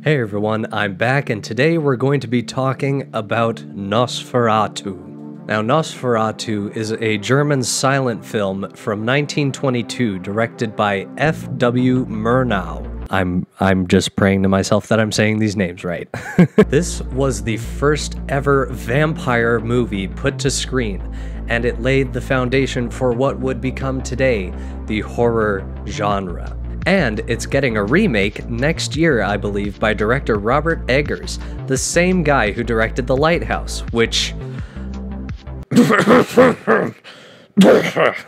Hey everyone, I'm back and today we're going to be talking about NOSFERATU. Now, NOSFERATU is a German silent film from 1922 directed by F.W. Murnau. I'm just praying to myself that I'm saying these names right. This was the first ever vampire movie put to screen, and it laid the foundation for what would become today the horror genre. And it's getting a remake next year, I believe, by director Robert Eggers, the same guy who directed The Lighthouse, which...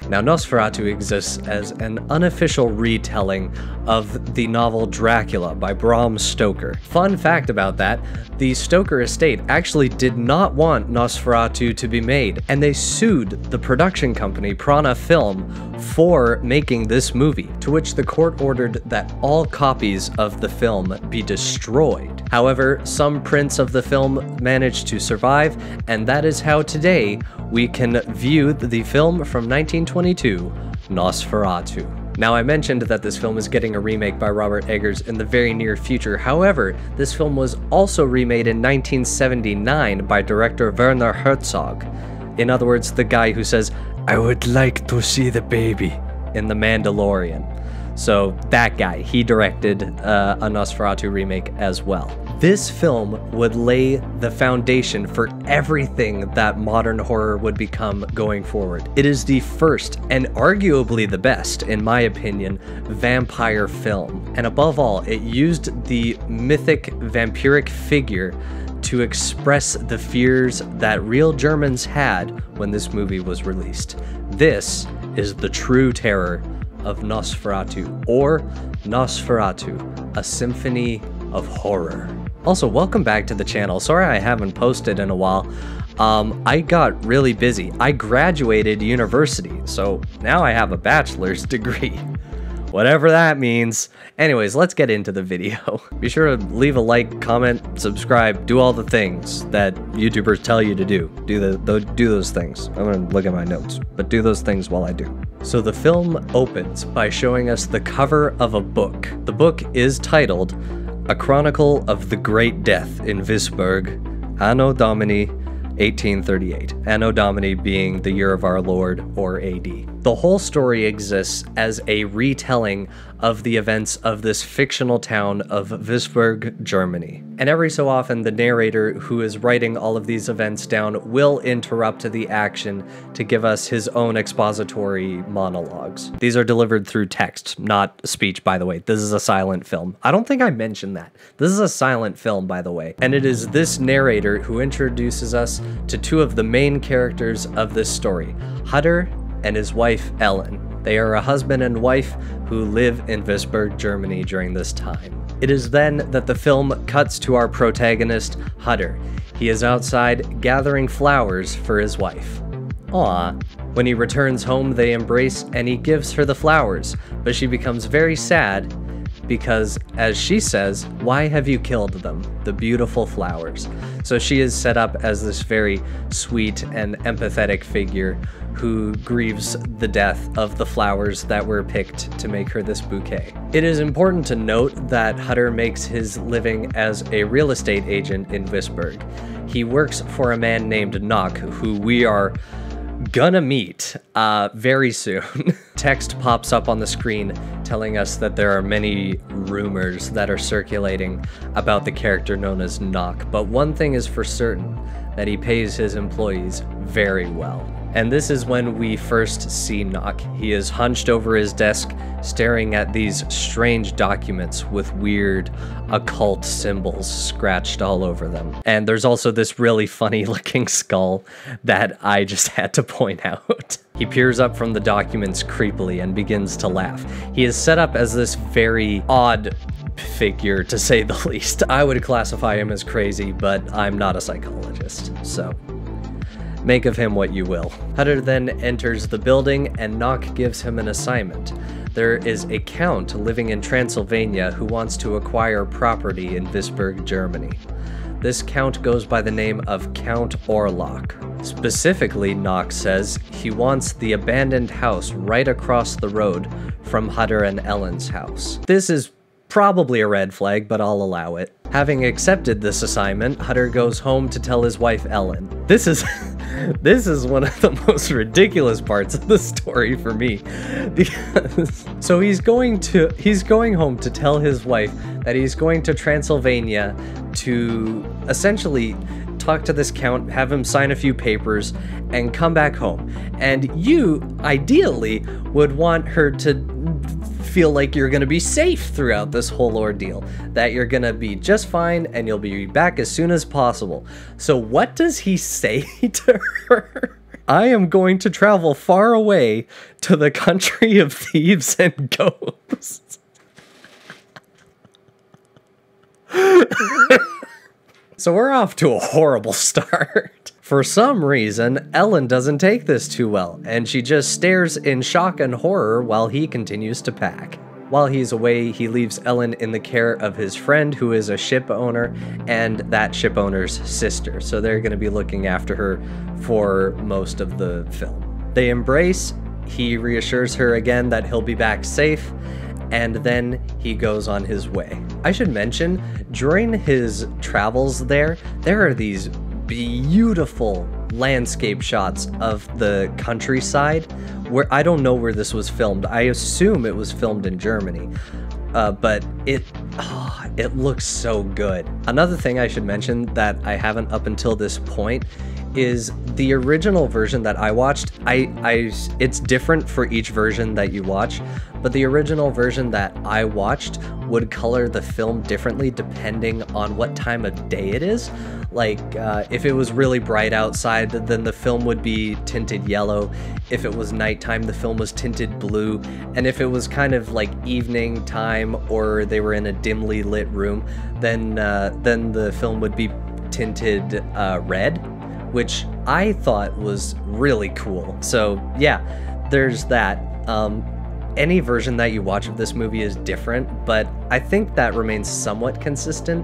Now, NOSFERATU exists as an unofficial retelling of the novel Dracula by Bram Stoker. Fun fact about that, the Stoker estate actually did not want NOSFERATU to be made, and they sued the production company Prana Film for making this movie, to which the court ordered that all copies of the film be destroyed. However, some prints of the film managed to survive, and that is how today we can view the film from 1922, NOSFERATU. Now, I mentioned that this film is getting a remake by Robert Eggers in the very near future. However, this film was also remade in 1979 by director Werner Herzog. In other words, the guy who says, "I would like to see the baby," in The Mandalorian. So that guy, he directed a NOSFERATU remake as well. This film would lay the foundation for everything that modern horror would become going forward. It is the first, and arguably the best, in my opinion, vampire film. And above all, it used the mythic vampiric figure to express the fears that real Germans had when this movie was released. This is the true terror of NOSFERATU, or NOSFERATU, a Symphony of Horror. Also, welcome back to the channel. Sorry I haven't posted in a while. I got really busy. I graduated university, so now I have a bachelor's degree. Whatever that means. Anyways, let's get into the video. Be sure to leave a like, comment, subscribe, do all the things that YouTubers tell you to do. Do those things. I'm gonna look at my notes, but do those things while I do. So the film opens by showing us the cover of a book. The book is titled A Chronicle of the Great Death in Visburg, Anno Domini 1838. Anno Domini being the year of our Lord, or AD. The whole story exists as a retelling of the events of this fictional town of Visburg, Germany. And every so often, the narrator who is writing all of these events down will interrupt the action to give us his own expository monologues. These are delivered through text, not speech, by the way. This is a silent film. I don't think I mentioned that. This is a silent film, by the way. And it is this narrator who introduces us to two of the main characters of this story, Hutter and his wife, Ellen. They are a husband and wife who live in Visburg, Germany during this time. It is then that the film cuts to our protagonist, Hutter. He is outside gathering flowers for his wife. Aww. When he returns home, they embrace and he gives her the flowers, but she becomes very sad because, as she says, "Why have you killed them? The beautiful flowers." So she is set up as this very sweet and empathetic figure who grieves the death of the flowers that were picked to make her this bouquet. It is important to note that Hutter makes his living as a real estate agent in Visburg. He works for a man named Nock, who we are gonna meet very soon. Text pops up on the screen telling us that there are many rumors that are circulating about the character known as Nock, but one thing is for certain, that he pays his employees very well. And this is when we first see Nock. He is hunched over his desk, staring at these strange documents with weird occult symbols scratched all over them. And there's also this really funny looking skull that I just had to point out. He peers up from the documents creepily and begins to laugh. He is set up as this very odd figure, to say the least. I would classify him as crazy, but I'm not a psychologist, so make of him what you will. Hutter then enters the building and Nock gives him an assignment. There is a count living in Transylvania who wants to acquire property in Visburg, Germany. This count goes by the name of Count Orlok. Specifically, Nock says he wants the abandoned house right across the road from Hutter and Ellen's house. This is Probably a red flag, but I'll allow it. Having accepted this assignment, Hutter goes home to tell his wife Ellen. This is one of the most ridiculous parts of the story for me. So he's going home to tell his wife that he's going to Transylvania to essentially talk to this count, have him sign a few papers, and come back home. And you, ideally, would want her to feel like you're gonna be safe throughout this whole ordeal, that you're gonna be just fine and you'll be back as soon as possible. So what does he say to her? I am going to travel far away to the country of thieves and ghosts. So we're off to a horrible start. For some reason, Ellen doesn't take this too well, and she just stares in shock and horror while he continues to pack. While he's away, he leaves Ellen in the care of his friend, who is a ship owner, and that ship owner's sister, so they're going to be looking after her for most of the film. They embrace, he reassures her again that he'll be back safe, and then he goes on his way. I should mention, during his travels there are these beautiful landscape shots of the countryside where I don't know where this was filmed. I assume it was filmed in Germany, but it looks so good. Another thing I should mention that I haven't up until this point is the original version that I watched. It's different for each version that you watch, but the original version that I watched would color the film differently depending on what time of day it is. Like, if it was really bright outside, then the film would be tinted yellow. If it was nighttime, the film was tinted blue. And if it was kind of like evening time, or they were in a dimly lit room, then the film would be tinted red, which I thought was really cool. So yeah, there's that. Any version that you watch of this movie is different, but I think that remains somewhat consistent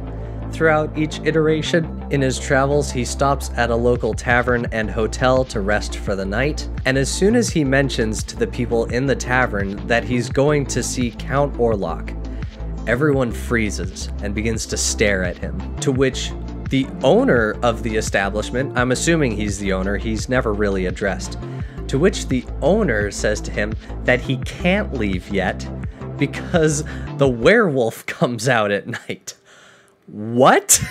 throughout each iteration. In his travels, he stops at a local tavern and hotel to rest for the night, and as soon as he mentions to the people in the tavern that he's going to see Count Orlok, everyone freezes and begins to stare at him, to which the owner of the establishment, I'm assuming he's the owner, he's never really addressed, to which the owner says to him that he can't leave yet because the werewolf comes out at night. What?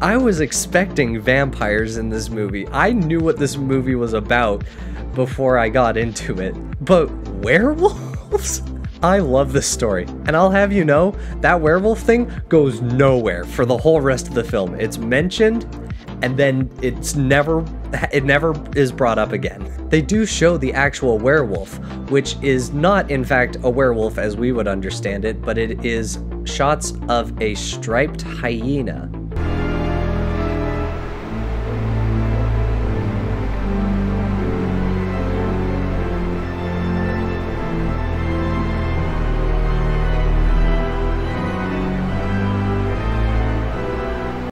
I was expecting vampires in this movie. I knew what this movie was about before I got into it. But werewolves? I love this story. And I'll have you know, that werewolf thing goes nowhere for the whole rest of the film. It's mentioned, and then it never is brought up again. They do show the actual werewolf, which is not in fact a werewolf as we would understand it, but it is shots of a striped hyena.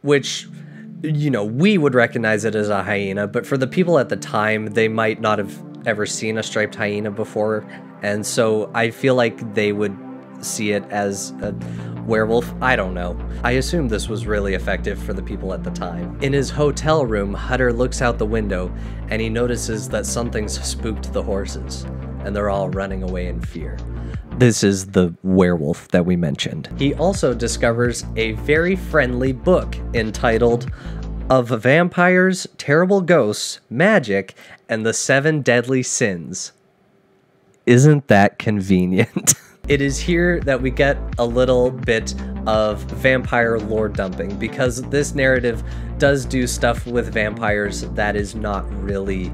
Which, you know, we would recognize it as a hyena, but for the people at the time, they might not have ever seen a striped hyena before, and so I feel like they would see it as a werewolf. I don't know. I assume this was really effective for the people at the time. In his hotel room, Hutter looks out the window, and he notices that something's spooked the horses, and they're all running away in fear. This is the werewolf that we mentioned. He also discovers a very friendly book entitled Of Vampires, Terrible Ghosts, Magic, and the 7 Deadly Sins. Isn't that convenient? It is here that we get a little bit of vampire lore dumping, because this narrative does do stuff with vampires that is not really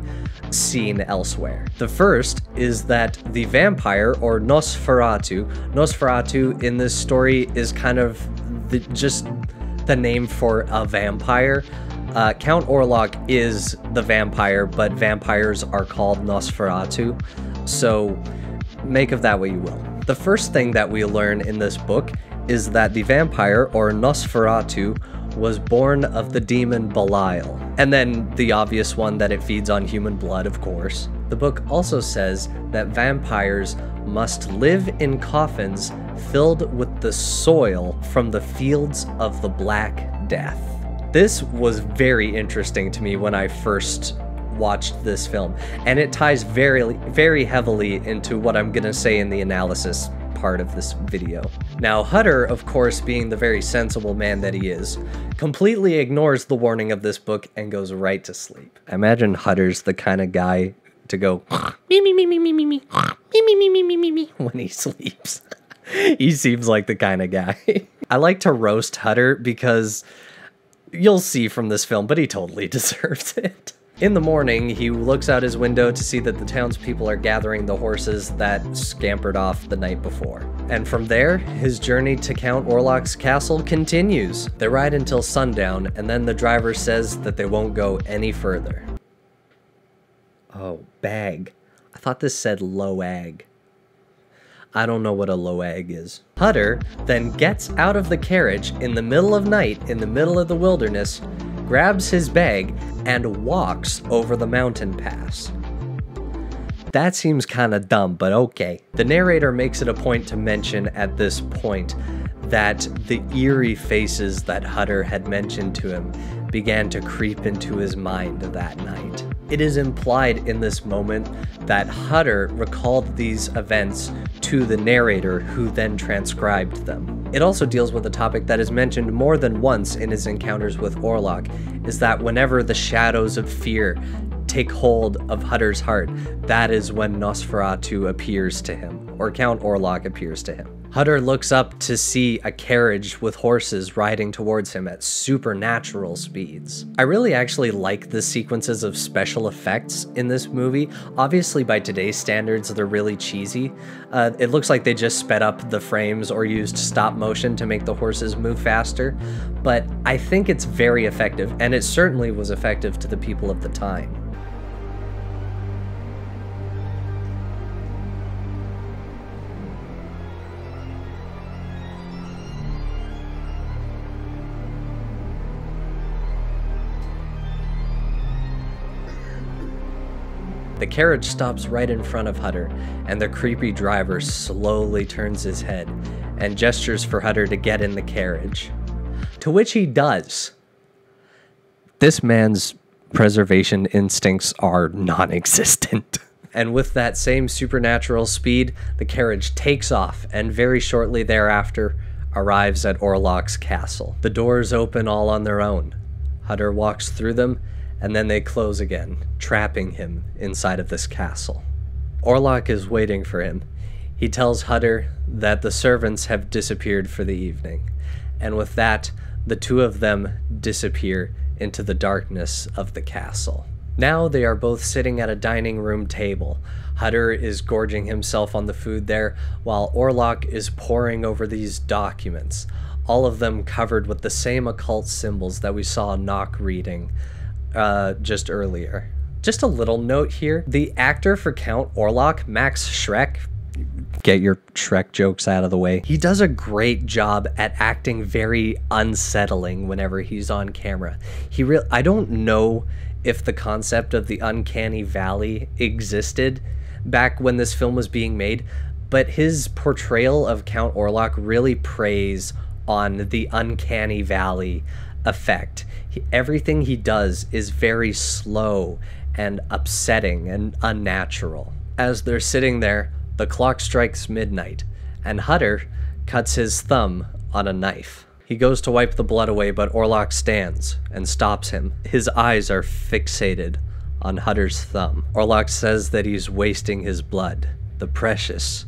seen elsewhere. The first is that the vampire, or Nosferatu in this story is kind of just the name for a vampire. Count Orlok is the vampire, but vampires are called Nosferatu, so make of that what you will. The first thing that we learn in this book is that the vampire, or Nosferatu, was born of the demon Belial. And then the obvious one, that it feeds on human blood, of course. The book also says that vampires must live in coffins filled with the soil from the fields of the Black Death. This was very interesting to me when I first watched this film, and it ties very, very heavily into what I'm gonna say in the analysis part of this video. Now, Hutter, of course, being the very sensible man that he is, completely ignores the warning of this book and goes right to sleep. I imagine Hutter's the kind of guy to go me me me me me me me me me me me me me me when he sleeps. He seems like the kind of guy. I like to roast Hutter because you'll see from this film, but he totally deserves it. In the morning, he looks out his window to see that the townspeople are gathering the horses that scampered off the night before. And from there, his journey to Count Orlok's castle continues. They ride until sundown, and then the driver says that they won't go any further. Oh, bag. I thought this said loag. I don't know what a loag is. Hutter then gets out of the carriage in the middle of night, in the middle of the wilderness, grabs his bag, and walks over the mountain pass. That seems kinda dumb, but okay. The narrator makes it a point to mention at this point that the eerie faces that Hutter had mentioned to him began to creep into his mind that night. It is implied in this moment that Hutter recalled these events to the narrator, who then transcribed them. It also deals with a topic that is mentioned more than once in his encounters with Orlok, is that whenever the shadows of fear take hold of Hutter's heart, that is when NOSFERATU appears to him, or Count Orlok appears to him. Hutter looks up to see a carriage with horses riding towards him at supernatural speeds. I really actually like the sequences of special effects in this movie. Obviously, by today's standards, they're really cheesy. It looks like they just sped up the frames or used stop motion to make the horses move faster, but I think it's very effective, and it certainly was effective to the people of the time. The carriage stops right in front of Hutter, and the creepy driver slowly turns his head and gestures for Hutter to get in the carriage, to which he does. This man's preservation instincts are non-existent. And with that same supernatural speed, the carriage takes off, and very shortly thereafter arrives at Orlok's castle. The doors open all on their own. Hutter walks through them, and then they close again, trapping him inside of this castle. Orlok is waiting for him. He tells Hutter that the servants have disappeared for the evening, and with that, the two of them disappear into the darkness of the castle. Now they are both sitting at a dining room table. Hutter is gorging himself on the food there, while Orlok is poring over these documents, all of them covered with the same occult symbols that we saw Nock reading just earlier. Just a little note here. The actor for Count Orlok, Max Schreck, get your Shrek jokes out of the way. He does a great job at acting very unsettling whenever he's on camera. I don't know if the concept of the uncanny valley existed back when this film was being made, but his portrayal of Count Orlok really preys on the uncanny valley effect. Everything he does is very slow and upsetting and unnatural. As they're sitting there, the clock strikes midnight, and Hutter cuts his thumb on a knife. He goes to wipe the blood away, but Orlok stands and stops him. His eyes are fixated on Hutter's thumb. Orlok says that he's wasting his blood, the precious,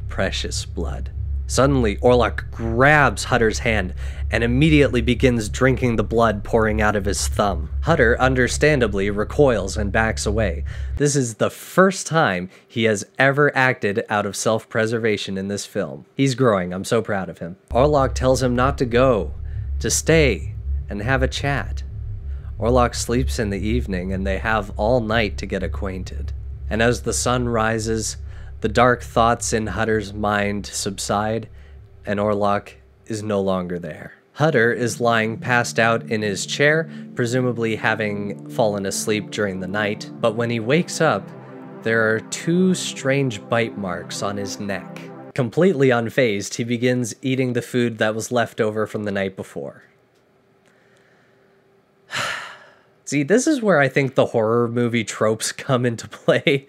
precious blood. Suddenly, Orlok grabs Hutter's hand and immediately begins drinking the blood pouring out of his thumb. Hutter understandably recoils and backs away. This is the first time he has ever acted out of self-preservation in this film. He's growing. I'm so proud of him. Orlok tells him not to go, to stay and have a chat. Orlok sleeps in the evening, and they have all night to get acquainted. And as the sun rises, the dark thoughts in Hutter's mind subside, and Orlok is no longer there. Hutter is lying passed out in his chair, presumably having fallen asleep during the night, but when he wakes up, There are 2 strange bite marks on his neck. Completely unfazed, he begins eating the food that was left over from the night before. See, this is where I think the horror movie tropes come into play,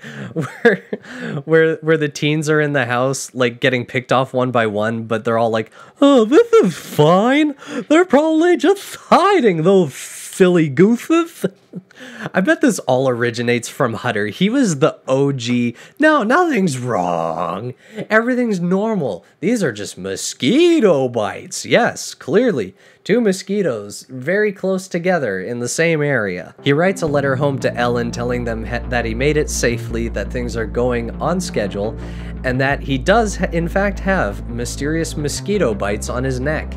where the teens are in the house, like, getting picked off one by one, but they're all like, oh, this is fine. They're probably just hiding, those silly gooses. I bet this all originates from Hutter. He was the OG, no, nothing's wrong. Everything's normal. These are just mosquito bites. Yes, clearly. 2 mosquitoes very close together in the same area. He writes a letter home to Ellen telling them that he made it safely, that things are going on schedule, and that he does in fact have mysterious mosquito bites on his neck.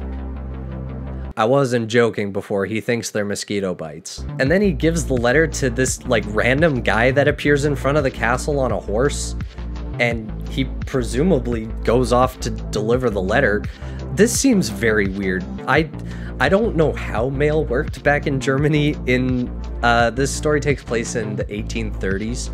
I wasn't joking before, he thinks they're mosquito bites. And then he gives the letter to this like random guy that appears in front of the castle on a horse, and he presumably goes off to deliver the letter. This seems very weird. I don't know how mail worked back in Germany this story takes place in the 1830s.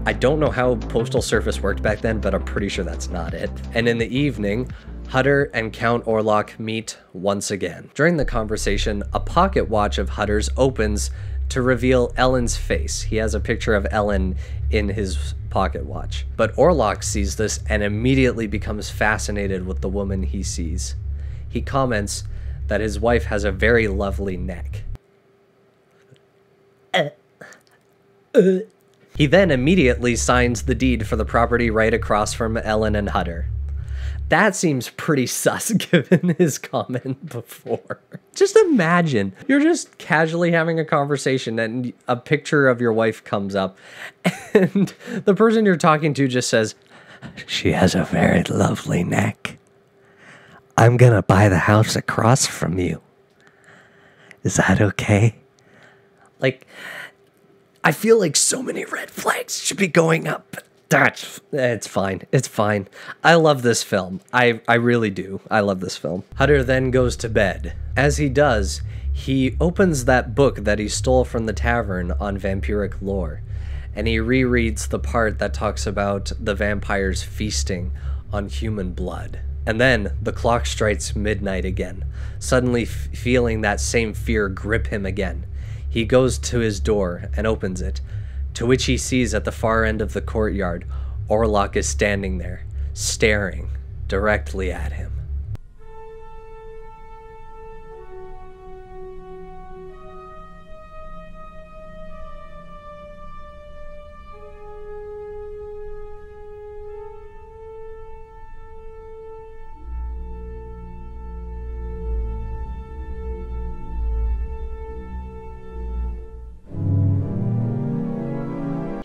I don't know how postal service worked back then, but I'm pretty sure that's not it. And in the evening, Hutter and Count Orlok meet once again. During the conversation, a pocket watch of Hutter's opens to reveal Ellen's face. He has a picture of Ellen in his pocket watch. But Orlok sees this and immediately becomes fascinated with the woman he sees. He comments that his wife has a very lovely neck. He then immediately signs the deed for the property right across from Ellen and Hutter. That seems pretty sus given his comment before. Just imagine, you're just casually having a conversation and a picture of your wife comes up and the person you're talking to just says, "She has a very lovely neck. I'm gonna buy the house across from you. Is that okay?" Like, I feel like so many red flags should be going up. It's fine. It's fine. I love this film. I really do. I love this film. Hutter then goes to bed. As he does, he opens that book that he stole from the tavern on vampiric lore, and he rereads the part that talks about the vampires feasting on human blood. And then the clock strikes midnight again, suddenly feeling that same fear grip him again. He goes to his door and opens it, to which he sees at the far end of the courtyard, Orlok is standing there, staring directly at him.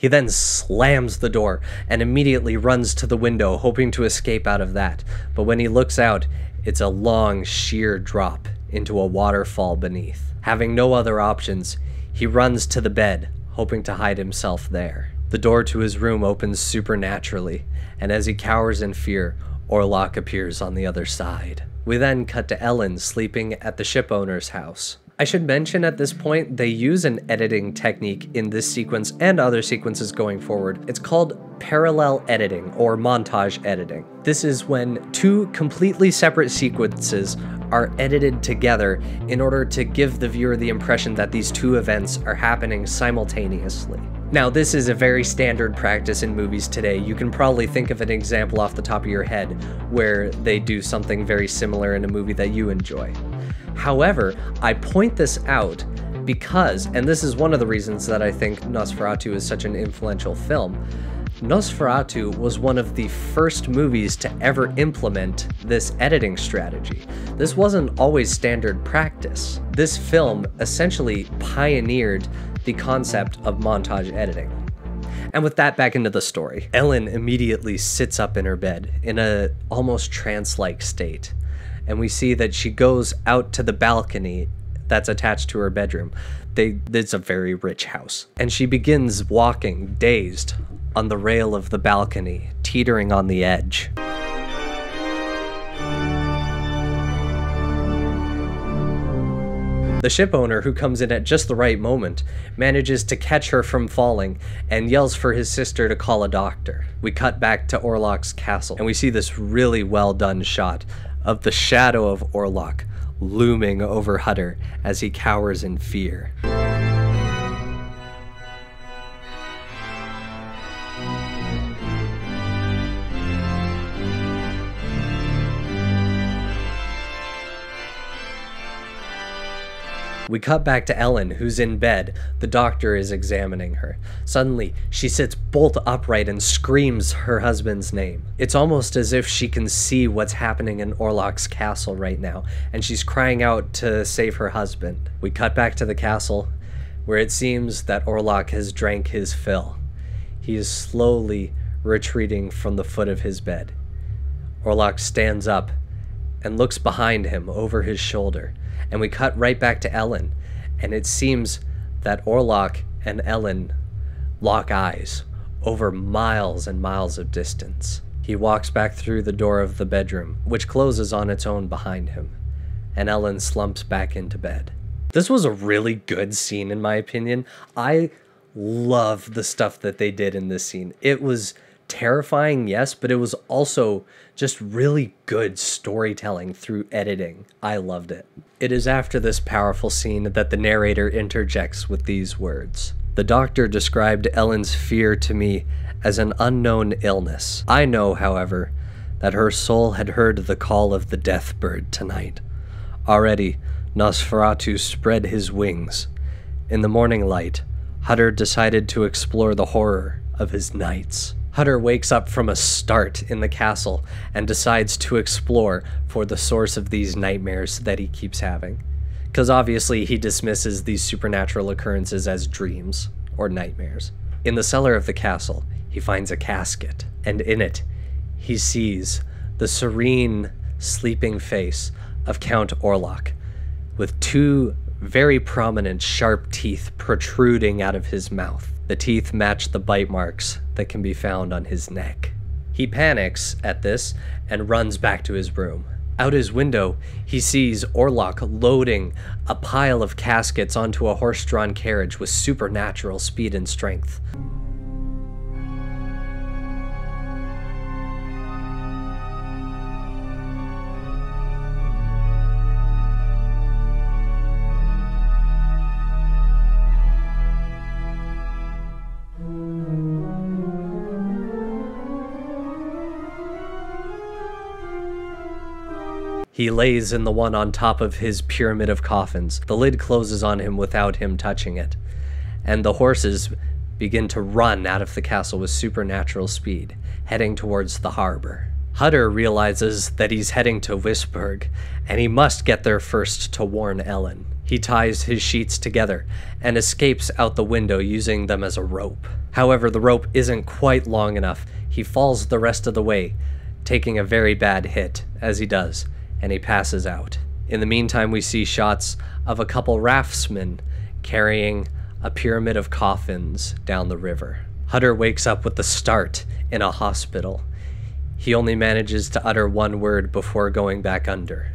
He then slams the door and immediately runs to the window, hoping to escape out of that. But when he looks out, it's a long, sheer drop into a waterfall beneath. Having no other options, he runs to the bed, hoping to hide himself there. The door to his room opens supernaturally, and as he cowers in fear, Orlok appears on the other side. We then cut to Ellen sleeping at the shipowner's house. I should mention at this point, they use an editing technique in this sequence and other sequences going forward. It's called parallel editing or montage editing. This is when 2 completely separate sequences are edited together in order to give the viewer the impression that these 2 events are happening simultaneously. Now, this is a very standard practice in movies today. You can probably think of an example off the top of your head where they do something very similar in a movie that you enjoy. However, I point this out because, and this is one of the reasons that I think NOSFERATU is such an influential film, NOSFERATU was one of the first movies to ever implement this editing strategy. This wasn't always standard practice. This film essentially pioneered the concept of montage editing. And with that, back into the story. Ellen immediately sits up in her bed in a almost trance-like state. And we see that she goes out to the balcony that's attached to her bedroom. It's a very rich house. And she begins walking, dazed, on the rail of the balcony, teetering on the edge. The ship owner, who comes in at just the right moment, manages to catch her from falling and yells for his sister to call a doctor. We cut back to Orlok's castle, and we see this really well done shot of the shadow of Orlok looming over Hutter as he cowers in fear. We cut back to Ellen, who's in bed. The doctor is examining her. Suddenly, she sits bolt upright and screams her husband's name. It's almost as if she can see what's happening in Orlok's castle right now, and she's crying out to save her husband. We cut back to the castle, where it seems that Orlok has drank his fill. He is slowly retreating from the foot of his bed. Orlok stands up and looks behind him over his shoulder. And we cut right back to Ellen, and it seems that Orlok and Ellen lock eyes over miles and miles of distance. He walks back through the door of the bedroom, which closes on its own behind him, and Ellen slumps back into bed. This was a really good scene, in my opinion. I love the stuff that they did in this scene. It was terrifying, yes, but it was also just really good storytelling through editing. I loved it. It is after this powerful scene that the narrator interjects with these words. The doctor described Ellen's fear to me as an unknown illness. I know, however, that her soul had heard the call of the death bird tonight. Already, NOSFERATU spread his wings. In the morning light, Hutter decided to explore the horror of his nights. Hutter wakes up from a start in the castle and decides to explore for the source of these nightmares that he keeps having. Because obviously he dismisses these supernatural occurrences as dreams or nightmares. In the cellar of the castle, he finds a casket, and in it, he sees the serene, sleeping face of Count Orlok, with two very prominent sharp teeth protruding out of his mouth. The teeth match the bite marks that can be found on his neck. He panics at this and runs back to his room. Out his window, he sees Orlok loading a pile of caskets onto a horse-drawn carriage with supernatural speed and strength. He lays in the one on top of his pyramid of coffins. The lid closes on him without him touching it, and the horses begin to run out of the castle with supernatural speed, heading towards the harbor. Hutter realizes that he's heading to Wisburg, and he must get there first to warn Ellen. He ties his sheets together and escapes out the window using them as a rope. However, the rope isn't quite long enough. He falls the rest of the way, taking a very bad hit as he does, and he passes out. In the meantime, we see shots of a couple raftsmen carrying a pyramid of coffins down the river. Hutter wakes up with a start in a hospital. He only manages to utter one word before going back under.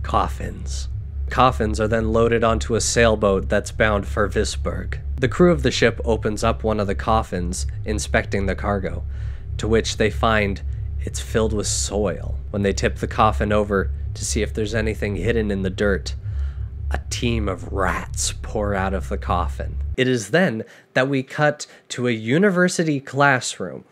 Coffins. Coffins are then loaded onto a sailboat that's bound for Wisburg. The crew of the ship opens up one of the coffins, inspecting the cargo, to which they find it's filled with soil. When they tip the coffin over to see if there's anything hidden in the dirt, a team of rats pour out of the coffin. It is then that we cut to a university classroom.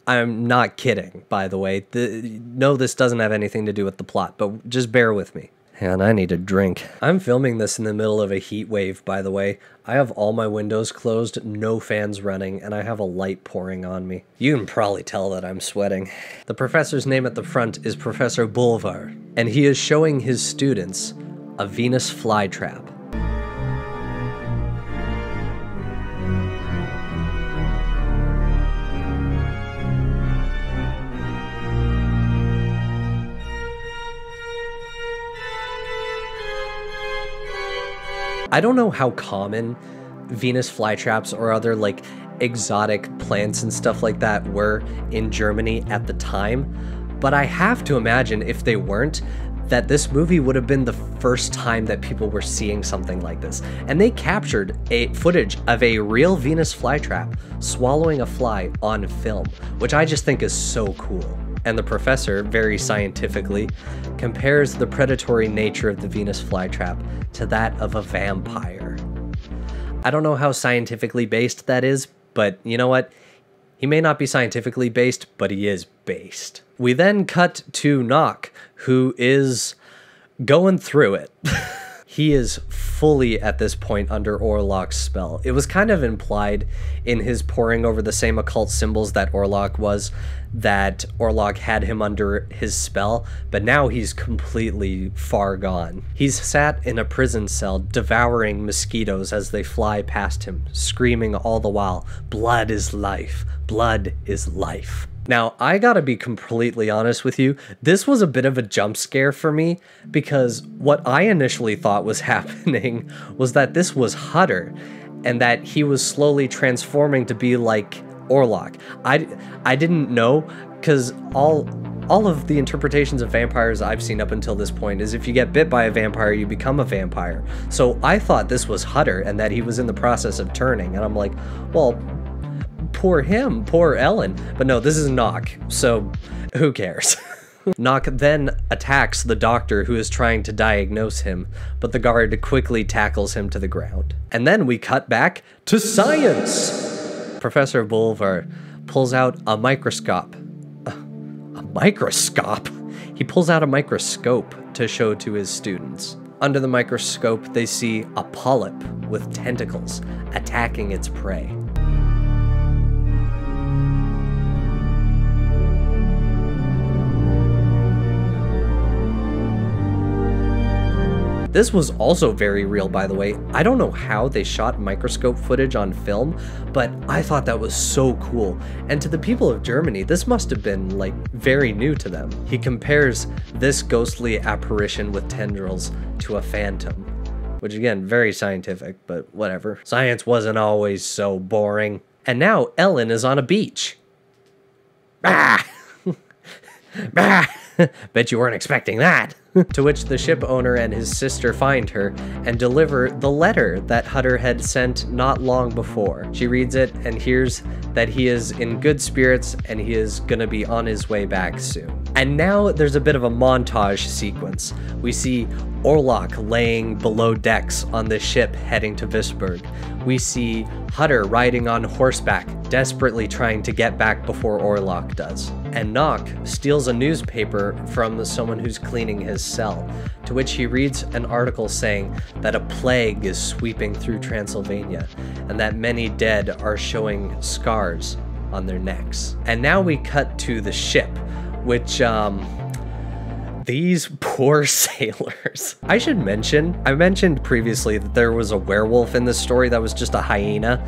I'm not kidding, by the way. No, this doesn't have anything to do with the plot, but just bear with me. And I need a drink. I'm filming this in the middle of a heat wave, by the way. I have all my windows closed, no fans running, and I have a light pouring on me. You can probably tell that I'm sweating. The professor's name at the front is Professor Boulevard, and he is showing his students a Venus flytrap. I don't know how common Venus flytraps or other like exotic plants and stuff like that were in Germany at the time, but I have to imagine if they weren't, that this movie would have been the first time that people were seeing something like this. And they captured footage of a real Venus flytrap swallowing a fly on film, which I just think is so cool. And the professor, very scientifically, compares the predatory nature of the Venus flytrap to that of a vampire. I don't know how scientifically based that is, but you know what? He may not be scientifically based, but he is based. We then cut to Nock, who is going through it. He is fully, at this point, under Orlok's spell. It was kind of implied in his poring over the same occult symbols that Orlok was, that Orlok had him under his spell, but now he's completely far gone. He's sat in a prison cell, devouring mosquitoes as they fly past him, screaming all the while, "Blood is life, blood is life." Now, I gotta be completely honest with you, this was a bit of a jump scare for me, because what I initially thought was happening was that this was Hutter, and that he was slowly transforming to be like Orlok. I didn't know, because all of the interpretations of vampires I've seen up until this point is if you get bit by a vampire, you become a vampire. So I thought this was Hutter, and that he was in the process of turning, and I'm like, well, poor him, poor Ellen. But no, this is Nock, so who cares? Nock then attacks the doctor who is trying to diagnose him, but the guard quickly tackles him to the ground. And then we cut back to science! Professor Bulvar pulls out a microscope. A microscope? He pulls out a microscope to show to his students. Under the microscope, they see a polyp with tentacles attacking its prey. This was also very real, by the way. I don't know how they shot microscope footage on film, but I thought that was so cool. And to the people of Germany, this must have been, like, very new to them. He compares this ghostly apparition with tendrils to a phantom. Which, again, very scientific, but whatever. Science wasn't always so boring. And now Ellen is on a beach. Ah! Ah! Bet you weren't expecting that. To which the ship owner and his sister find her and deliver the letter that Hutter had sent not long before. She reads it and hears that he is in good spirits and he is gonna be on his way back soon. And now there's a bit of a montage sequence. We see Orlok laying below decks on the ship heading to Visburg. We see Hutter riding on horseback, desperately trying to get back before Orlok does. And Nock steals a newspaper from someone who's cleaning his cell, to which he reads an article saying that a plague is sweeping through Transylvania, and that many dead are showing scars on their necks. And now we cut to the ship, which, these poor sailors. I should mention, I mentioned previously that there was a werewolf in this story that was just a hyena.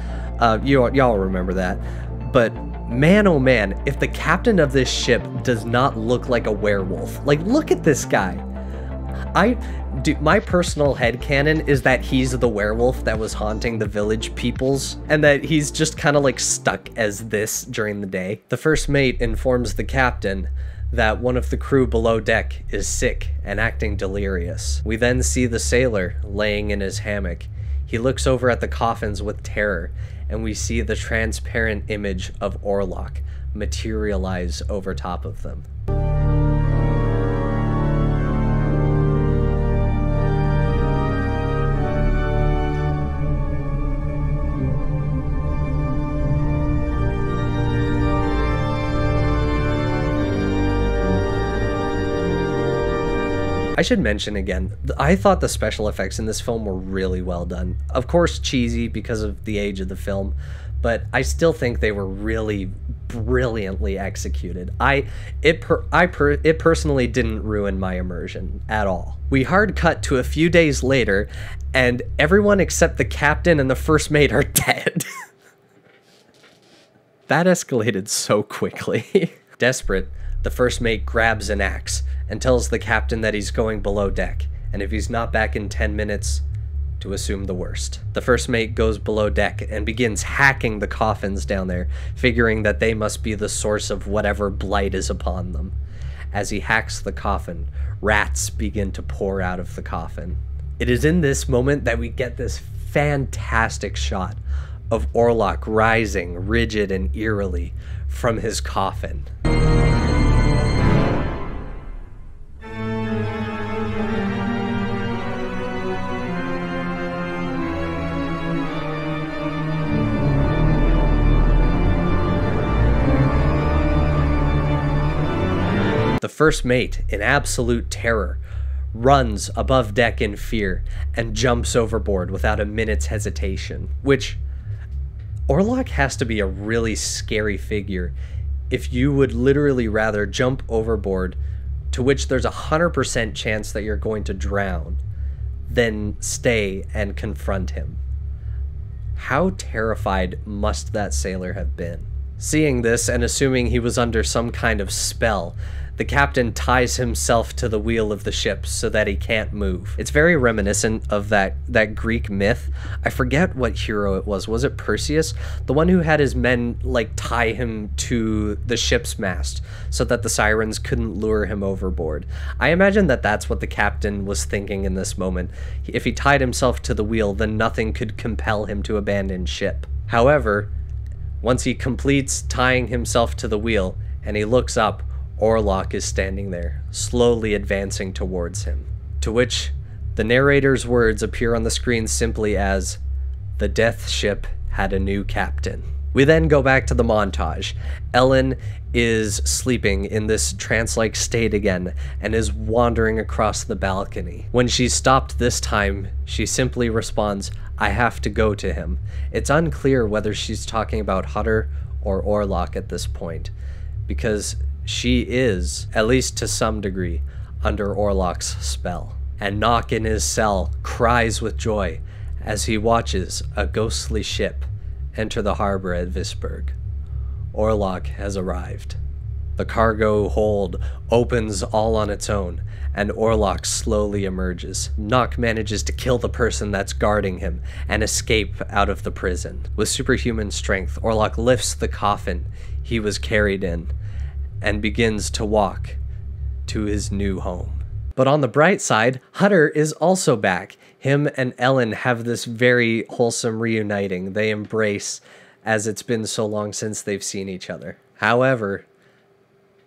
Y'all remember that. But man, oh man, if the captain of this ship does not look like a werewolf. Like, look at this guy. My personal headcanon is that he's the werewolf that was haunting the village peoples, and that he's just kind of like stuck as this during the day. The first mate informs the captain that one of the crew below deck is sick and acting delirious. We then see the sailor laying in his hammock. He looks over at the coffins with terror, and we see the transparent image of Orlok materialize over top of them. I should mention again, I thought the special effects in this film were really well done. Of course, cheesy because of the age of the film, but I still think they were really brilliantly executed. It personally didn't ruin my immersion at all. We hard cut to a few days later, and everyone except the captain and the first mate are dead. That escalated so quickly. Desperate, the first mate grabs an axe and tells the captain that he's going below deck, and if he's not back in 10 minutes, to assume the worst. The first mate goes below deck and begins hacking the coffins down there, figuring that they must be the source of whatever blight is upon them. as he hacks the coffin, rats begin to pour out of the coffin. It is in this moment that we get this fantastic shot of Orlok rising, rigid and eerily, from his coffin. The first mate, in absolute terror, runs above deck in fear and jumps overboard without a minute's hesitation, which Orlok has to be a really scary figure if you would literally rather jump overboard, to which there's a 100% chance that you're going to drown, than stay and confront him. How terrified must that sailor have been? Seeing this and assuming he was under some kind of spell, the captain ties himself to the wheel of the ship so that he can't move. It's very reminiscent of that Greek myth. I forget what hero it was. Was it Perseus? The one who had his men like tie him to the ship's mast so that the sirens couldn't lure him overboard. I imagine that that's what the captain was thinking in this moment. If he tied himself to the wheel, then nothing could compel him to abandon ship. However, once he completes tying himself to the wheel and he looks up, Orlok is standing there, slowly advancing towards him, to which the narrator's words appear on the screen simply as, "The death ship had a new captain." We then go back to the montage. Ellen is sleeping in this trance-like state again and is wandering across the balcony. When she's stopped this time, she simply responds, "I have to go to him." It's unclear whether she's talking about Hutter or Orlok at this point, because she is, at least to some degree, under Orlok's spell. And Nock in his cell cries with joy as he watches a ghostly ship enter the harbor at Visburg. Orlok has arrived. The cargo hold opens all on its own, and Orlok slowly emerges. Nock manages to kill the person that's guarding him and escape out of the prison. With superhuman strength, Orlok lifts the coffin he was carried in and begins to walk to his new home. But on the bright side, Hutter is also back. Him and Ellen have this very wholesome reuniting. They embrace, as it's been so long since they've seen each other. However,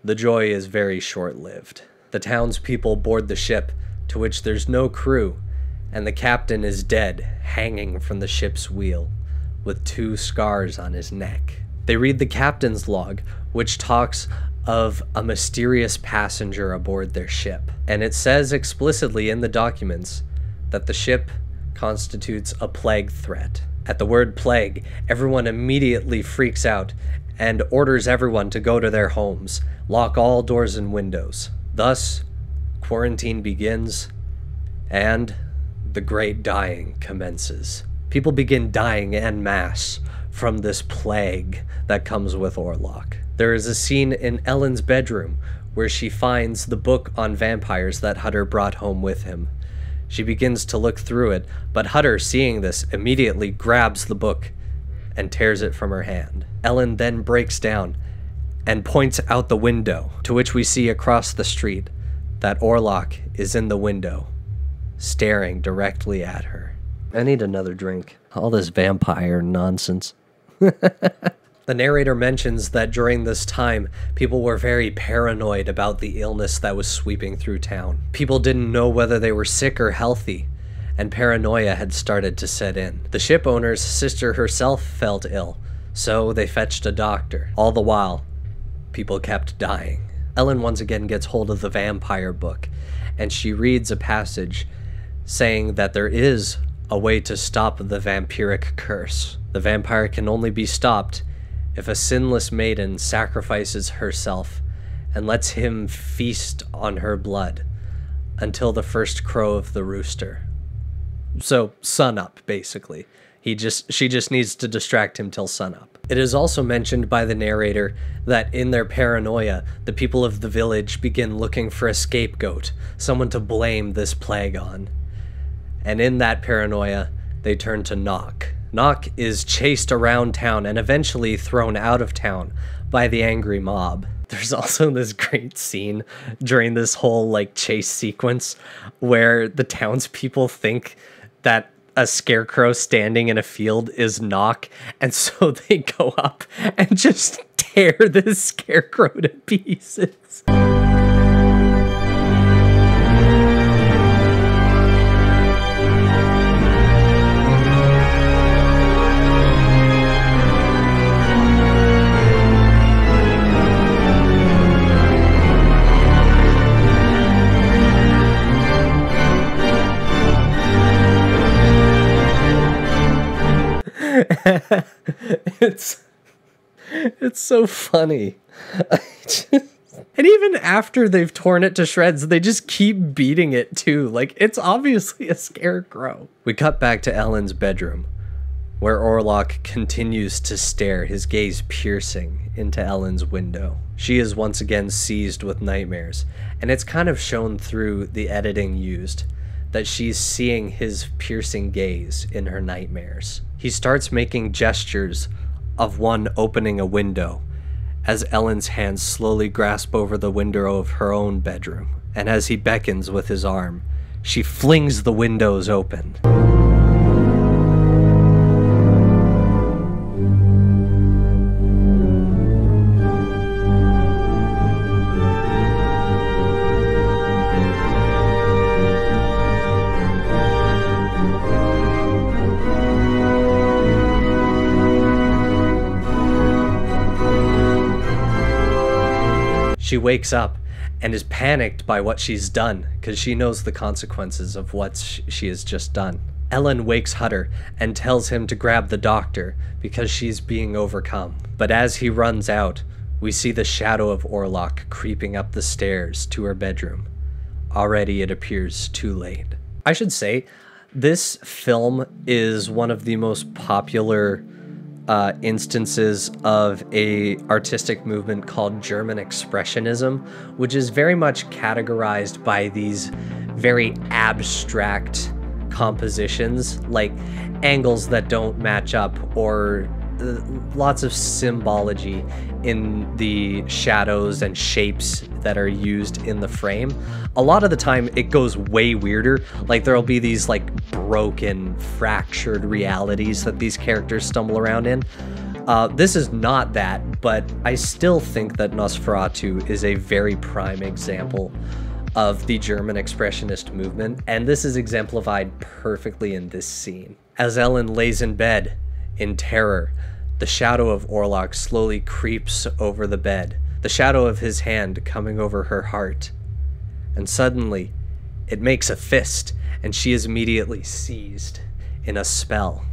the joy is very short-lived. The townspeople board the ship, to which there's no crew, and the captain is dead, hanging from the ship's wheel, with 2 scars on his neck. They read the captain's log, which talks of a mysterious passenger aboard their ship. And it says explicitly in the documents that the ship constitutes a plague threat. At the word plague, everyone immediately freaks out and orders everyone to go to their homes, lock all doors and windows. Thus, quarantine begins, and the great dying commences. People begin dying en masse from this plague that comes with Orlok. There is a scene in Ellen's bedroom where she finds the book on vampires that Hutter brought home with him. She begins to look through it, but Hutter, seeing this, immediately grabs the book and tears it from her hand. Ellen then breaks down and points out the window, to which we see across the street that Orlok is in the window, staring directly at her. I need another drink. All this vampire nonsense. The narrator mentions that during this time, people were very paranoid about the illness that was sweeping through town. People didn't know whether they were sick or healthy, and paranoia had started to set in. The ship owner's sister herself felt ill, so they fetched a doctor. All the while, people kept dying. Ellen once again gets hold of the vampire book, and she reads a passage saying that there is a way to stop the vampiric curse. The vampire can only be stopped if a sinless maiden sacrifices herself and lets him feast on her blood until the first crow of the rooster. So, sunup, basically. She just needs to distract him till sunup. It is also mentioned by the narrator that in their paranoia, the people of the village begin looking for a scapegoat, someone to blame this plague on. And in that paranoia, they turn to Nock. Nock is chased around town and eventually thrown out of town by the angry mob. There's also this great scene during this whole like chase sequence where the townspeople think that a scarecrow standing in a field is Knock, and so they go up and just tear this scarecrow to pieces. It's so funny. And even after they've torn it to shreds, they just keep beating it too. Like, it's obviously a scarecrow. We cut back to Ellen's bedroom, where Orlok continues to stare, his gaze piercing into Ellen's window. She is once again seized with nightmares, and it's kind of shown through the editing used that she's seeing his piercing gaze in her nightmares. He starts making gestures of one opening a window as Ellen's hands slowly grasp over the window of her own bedroom, and as he beckons with his arm, she flings the windows open. She wakes up and is panicked by what she's done because she knows the consequences of what she has just done. Ellen wakes Hutter and tells him to grab the doctor because she's being overcome. But as he runs out, we see the shadow of Orlok creeping up the stairs to her bedroom. Already it appears too late. I should say, this film is one of the most popular instances of a artistic movement called German Expressionism, which is very much categorized by these very abstract compositions, like angles that don't match up, or lots of symbology in the shadows and shapes that are used in the frame. A lot of the time it goes way weirder, like there'll be these like broken, fractured realities that these characters stumble around in. This is not that, but I still think that NOSFERATU is a very prime example of the German Expressionist movement, and this is exemplified perfectly in this scene. As Ellen lays in bed in terror, the shadow of Orlok slowly creeps over the bed, the shadow of his hand coming over her heart. And suddenly, it makes a fist, and she is immediately seized in a spell.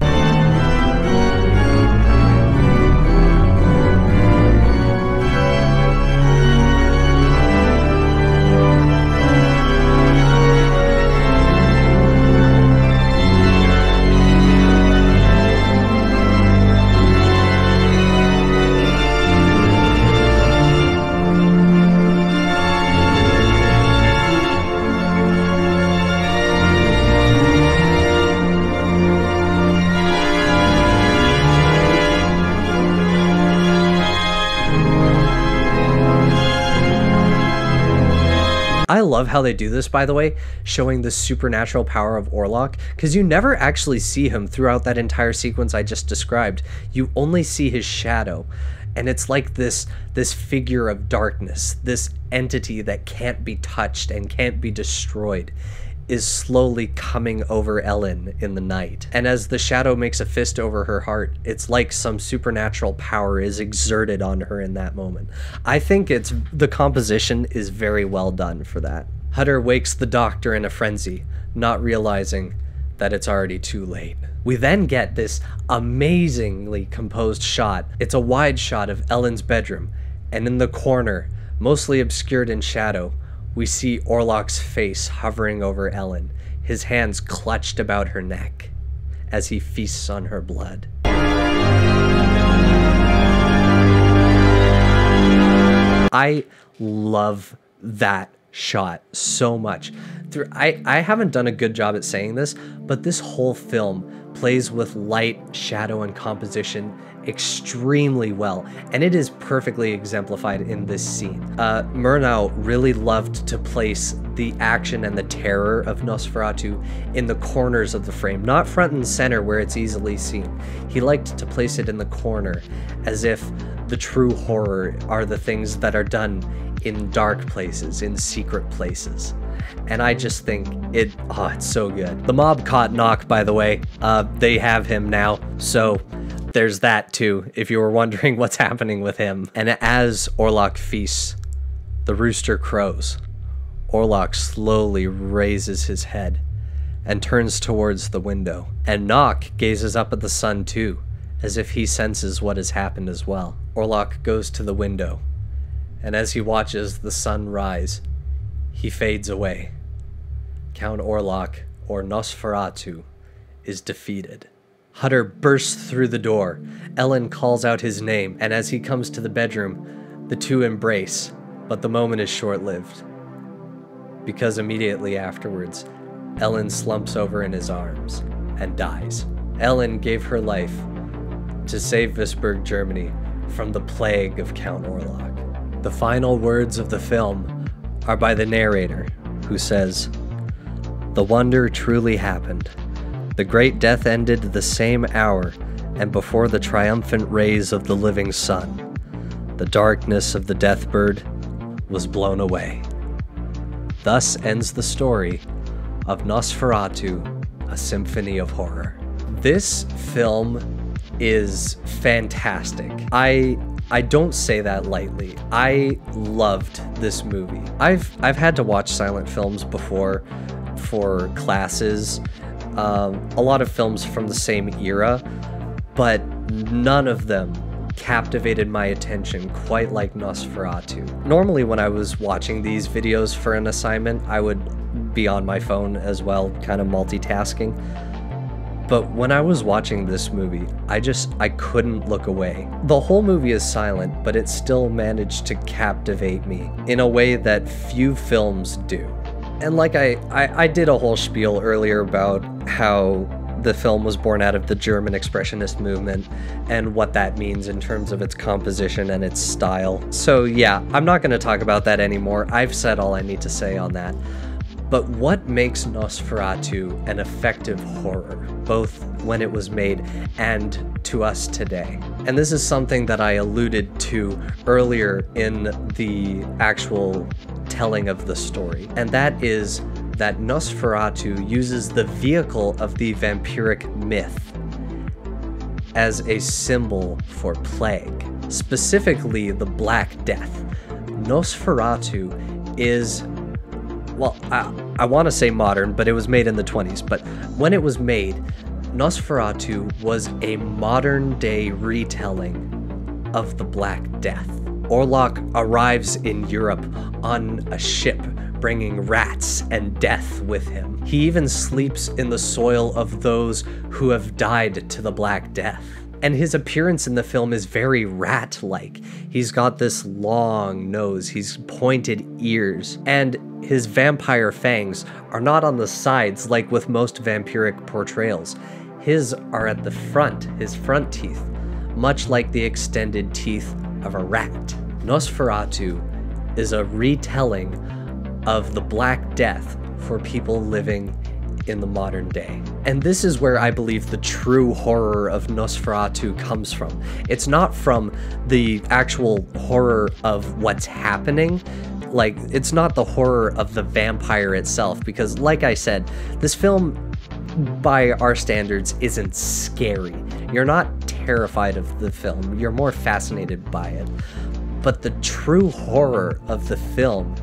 I love how they do this, by the way, showing the supernatural power of Orlok, because you never actually see him throughout that entire sequence I just described. You only see his shadow, and it's like this figure of darkness, this entity that can't be touched and can't be destroyed, is slowly coming over Ellen in the night. And as the shadow makes a fist over her heart, it's like some supernatural power is exerted on her in that moment. I think the composition is very well done for that. Hutter wakes the doctor in a frenzy, not realizing that it's already too late. We then get this amazingly composed shot. It's a wide shot of Ellen's bedroom, and in the corner, mostly obscured in shadow, we see Orlok's face hovering over Ellen, his hands clutched about her neck as he feasts on her blood. I love that shot so much. I haven't done a good job at saying this, but this whole film plays with light, shadow, and composition extremely well, and it is perfectly exemplified in this scene. Murnau really loved to place the action and the terror of Nosferatu in the corners of the frame, not front and center where it's easily seen. He liked to place it in the corner, as if the true horror are the things that are done in dark places, in secret places. And I just think it's so good. The mob caught Knock, by the way. They have him now, so there's that too, if you were wondering what's happening with him. And as Orlok feasts, the rooster crows. Orlok slowly raises his head and turns towards the window. And Knock gazes up at the sun too, as if he senses what has happened as well. Orlok goes to the window, and as he watches the sun rise, he fades away. Count Orlok, or Nosferatu, is defeated. Hutter bursts through the door. Ellen calls out his name, and as he comes to the bedroom, the two embrace, but the moment is short-lived, because immediately afterwards, Ellen slumps over in his arms and dies. Ellen gave her life to save Visburg, Germany, from the plague of Count Orlok. The final words of the film are by the narrator, who says, "The wonder truly happened. The great death ended the same hour, and before the triumphant rays of the living sun, the darkness of the death bird was blown away." Thus ends the story of Nosferatu, A Symphony of Horror. This film is fantastic. I don't say that lightly. I loved this movie. I've had to watch silent films before for classes, a lot of films from the same era, but none of them captivated my attention quite like Nosferatu. Normally when I was watching these videos for an assignment, I would be on my phone as well, kind of multitasking. But when I was watching this movie, I couldn't look away. The whole movie is silent, but it still managed to captivate me in a way that few films do. And like I did a whole spiel earlier about how the film was born out of the German Expressionist movement and what that means in terms of its composition and its style. So yeah, I'm not going to talk about that anymore. I've said all I need to say on that. But what makes Nosferatu an effective horror, both when it was made and to us today? And this is something that I alluded to earlier in the actual telling of the story, and that is that Nosferatu uses the vehicle of the vampiric myth as a symbol for plague, specifically the Black Death. Nosferatu is, well, I want to say modern, but it was made in the 20s. But when it was made, Nosferatu was a modern-day retelling of the Black Death. Orlok arrives in Europe on a ship, bringing rats and death with him. He even sleeps in the soil of those who have died to the Black Death. And his appearance in the film is very rat-like. He's got this long nose, he's pointed ears, and his vampire fangs are not on the sides like with most vampiric portrayals. His are at the front, his front teeth, much like the extended teeth of a rat. Nosferatu is a retelling of the Black Death for people living in the modern day. And this is where I believe the true horror of Nosferatu comes from. It's not from the actual horror of what's happening. Like, it's not the horror of the vampire itself, because like I said, this film, by our standards, isn't scary. You're not terrified of the film, you're more fascinated by it. But the true horror of the film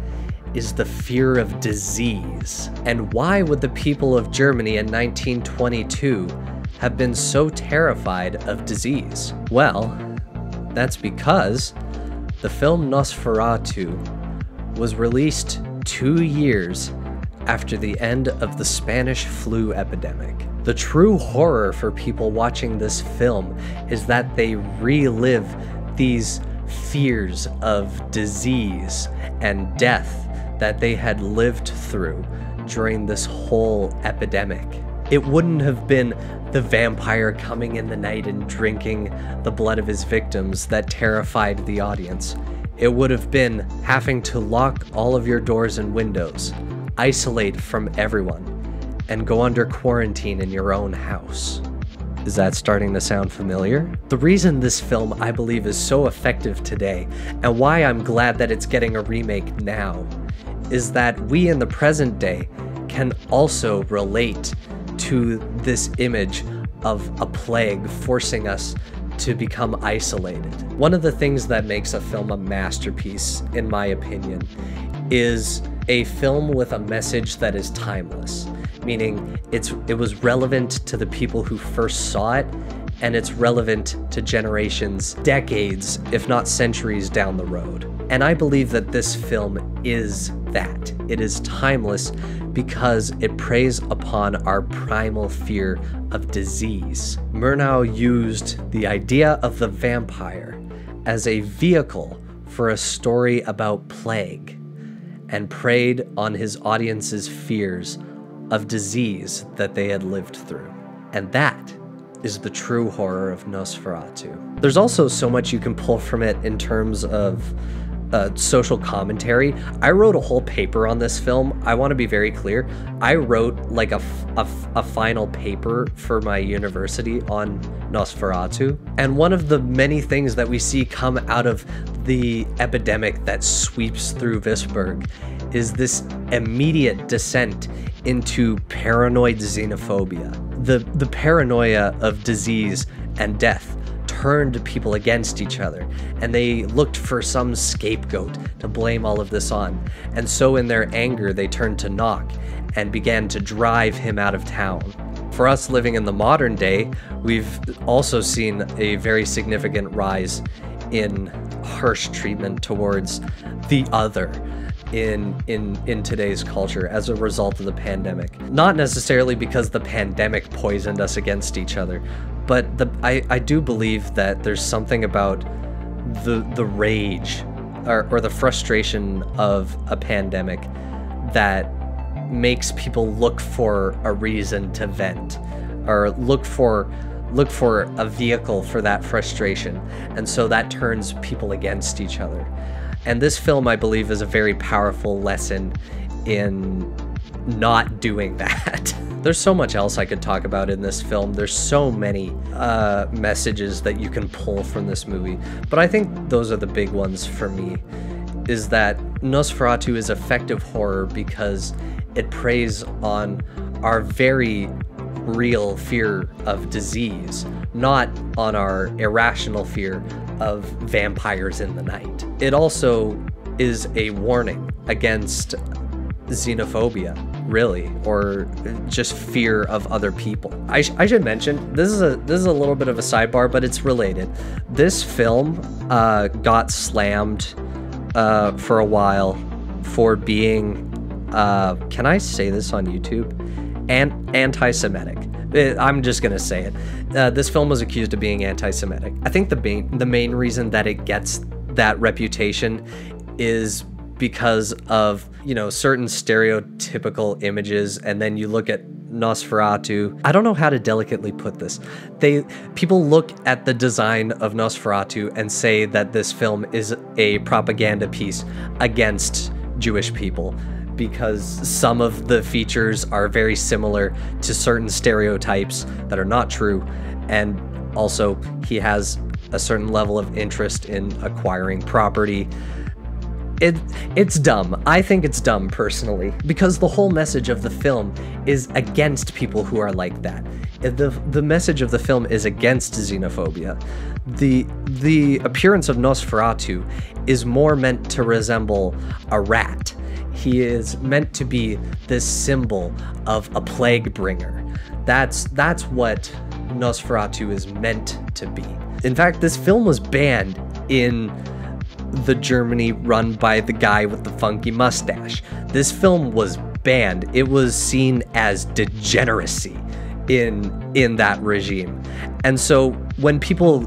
is the fear of disease. And why would the people of Germany in 1922 have been so terrified of disease? Well, that's because the film Nosferatu was released 2 years after the end of the Spanish flu epidemic. The true horror for people watching this film is that they relive these fears of disease and death that they had lived through during this whole epidemic. It wouldn't have been the vampire coming in the night and drinking the blood of his victims that terrified the audience. It would have been having to lock all of your doors and windows, isolate from everyone, and go under quarantine in your own house. Is that starting to sound familiar? The reason this film, I believe, is so effective today, and why I'm glad that it's getting a remake now, is that we in the present day can also relate to this image of a plague forcing us to become isolated. One of the things that makes a film a masterpiece, in my opinion, is a film with a message that is timeless, meaning it was relevant to the people who first saw it, and it's relevant to generations, decades, if not centuries down the road. And I believe that this film is that. It is timeless because it preys upon our primal fear of disease. Murnau used the idea of the vampire as a vehicle for a story about plague, and preyed on his audience's fears of disease that they had lived through. And that is the true horror of NOSFERATU. There's also so much you can pull from it in terms of social commentary. I wrote a whole paper on this film. I want to be very clear. I wrote like a final paper for my university on NOSFERATU. And one of the many things that we see come out of the epidemic that sweeps through Visburg is this immediate descent into paranoid xenophobia. The paranoia of disease and death turned people against each other, and they looked for some scapegoat to blame all of this on. And so in their anger, they turned to Knock and began to drive him out of town. For us living in the modern day, we've also seen a very significant rise in harsh treatment towards the other in today's culture as a result of the pandemic. Not necessarily because the pandemic poisoned us against each other, but I do believe that there's something about the rage or the frustration of a pandemic that makes people look for a reason to vent, or look for a vehicle for that frustration, and so that turns people against each other. And this film, I believe, is a very powerful lesson in not doing that. There's so much else I could talk about in this film. There's so many messages that you can pull from this movie, but I think those are the big ones for me, is that NOSFERATU is effective horror because it preys on our very real fear of disease, not on our irrational fear of vampires in the night. It also is a warning against xenophobia, really, or just fear of other people. I should mention, this is a little bit of a sidebar, but it's related. This film got slammed for a while for being, can I say this on YouTube? Anti-Semitic. I'm just gonna say it. This film was accused of being anti-Semitic. I think the main reason that it gets that reputation is because of, you know, certain stereotypical images, and then you look at NOSFERATU. I don't know how to delicately put this. People look at the design of NOSFERATU and say that this film is a propaganda piece against Jewish people, because some of the features are very similar to certain stereotypes that are not true, and also he has a certain level of interest in acquiring property. It's dumb. I think it's dumb, personally, because the whole message of the film is against people who are like that. The message of the film is against xenophobia. The appearance of NOSFERATU is more meant to resemble a rat. He is meant to be this symbol of a plague bringer. That's what NOSFERATU is meant to be. In fact, this film was banned in the Germany run by the guy with the funky mustache. This film was banned. It was seen as degeneracy in that regime. And so when people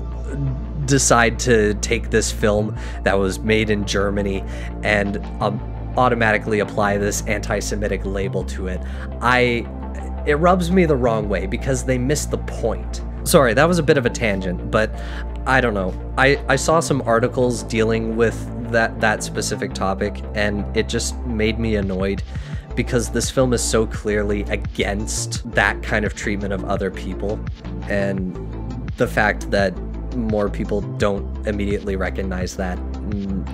decide to take this film that was made in Germany and automatically apply this anti-Semitic label to it, it rubs me the wrong way because they miss the point. Sorry, that was a bit of a tangent, but I don't know. I saw some articles dealing with that specific topic, and it just made me annoyed because this film is so clearly against that kind of treatment of other people, and the fact that more people don't immediately recognize that,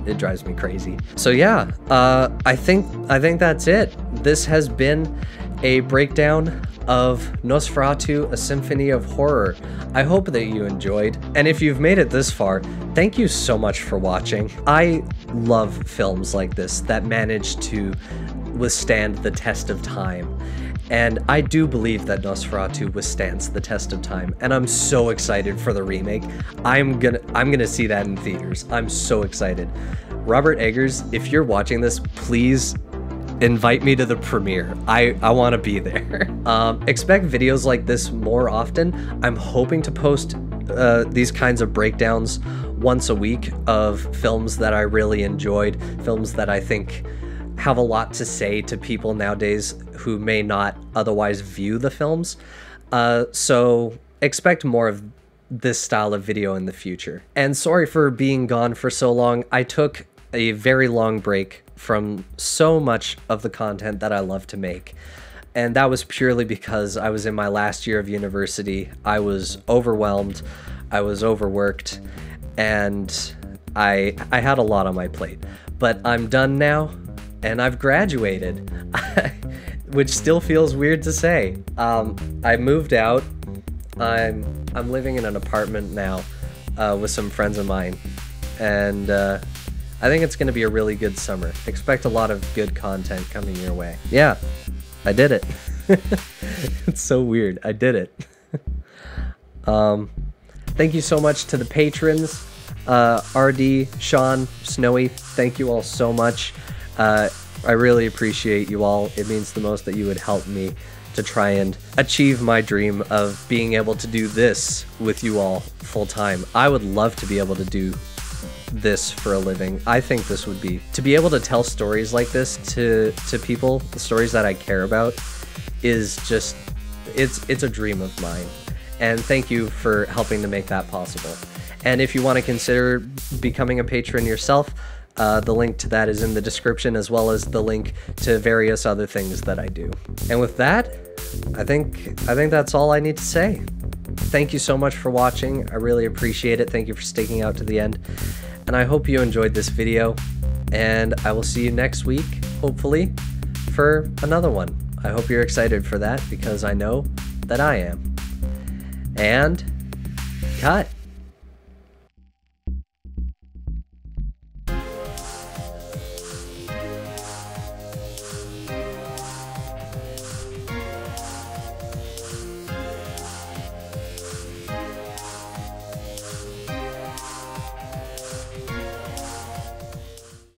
it drives me crazy. So yeah, I think that's it. This has been a breakdown of NOSFERATU, A Symphony of Horror. I hope that you enjoyed, and if you've made it this far, thank you so much for watching. I love films like this that manage to withstand the test of time, and I do believe that NOSFERATU withstands the test of time, and I'm so excited for the remake. I'm gonna see that in theaters. I'm so excited. Robert Eggers, if you're watching this, please invite me to the premiere. I want to be there. Expect videos like this more often. I'm hoping to post these kinds of breakdowns once a week of films that I really enjoyed, films that I think have a lot to say to people nowadays who may not otherwise view the films. So expect more of this style of video in the future. And sorry for being gone for so long. I took a very long break from so much of the content that I love to make. And that was purely because I was in my last year of university. I was overwhelmed, I was overworked, and I had a lot on my plate. But I'm done now, and I've graduated, which still feels weird to say. I moved out. I'm living in an apartment now with some friends of mine, and I think it's going to be a really good summer. Expect a lot of good content coming your way. Yeah, I did it. It's so weird. I did it. Thank you so much to the patrons. RD, Sean, Snowy, thank you all so much. I really appreciate you all. It means the most that you would help me to try and achieve my dream of being able to do this with you all full time. I would love to be able to do this for a living. I think this would be, to be able to tell stories like this to people, the stories that I care about, is just, it's a dream of mine. And thank you for helping to make that possible. And if you want to consider becoming a patron yourself, the link to that is in the description, as well as the link to various other things that I do. And with that, I think that's all I need to say. Thank you so much for watching. I really appreciate it. Thank you for sticking out to the end. And I hope you enjoyed this video, and I will see you next week, hopefully, for another one. I hope you're excited for that, because I know that I am. And cut.